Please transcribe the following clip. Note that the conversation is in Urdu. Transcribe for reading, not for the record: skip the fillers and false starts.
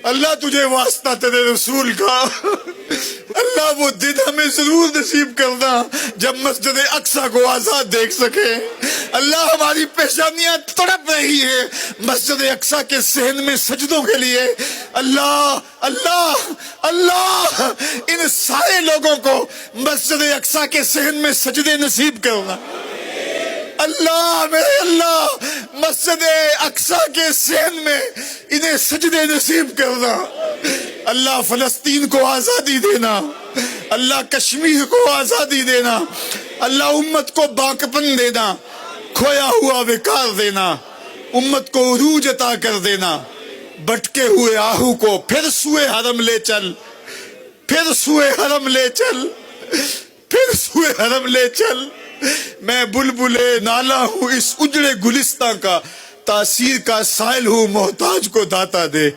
اللہ تجھے واسطہ تیرے رسول کا، اللہ وہ دن ہمیں ضرور نصیب کرنا جب مسجد اقصی کو آزاد دیکھ سکے۔ اللہ ہماری پیشانیاں تڑپ رہی ہے مسجد اقصی کے صحن میں سجدوں کے لیے۔ اللہ اللہ اللہ ان سارے لوگوں کو مسجد اقصی کے صحن میں سجدے نصیب کرنا۔ اللہ میرے اللہ مسجد اقصی کے صحن میں انہیں سجدے نصیب کرنا۔ اللہ فلسطین کو آزادی دینا، اللہ کشمیر کو آزادی دینا، اللہ امت کو باکپن دینا، کھویا ہوا وقار دینا، امت کو عروج عطا کر دینا۔ بھٹکے ہوئے آہو کو پھر سوئے حرم لے چل، پھر سوئے حرم لے چل، پھر سوئے حرم لے چل۔ میں بلبل نالا ہوں اس اجڑے گلستان کا، تاثیر کا سائل ہوں محتاج کو داتا دے۔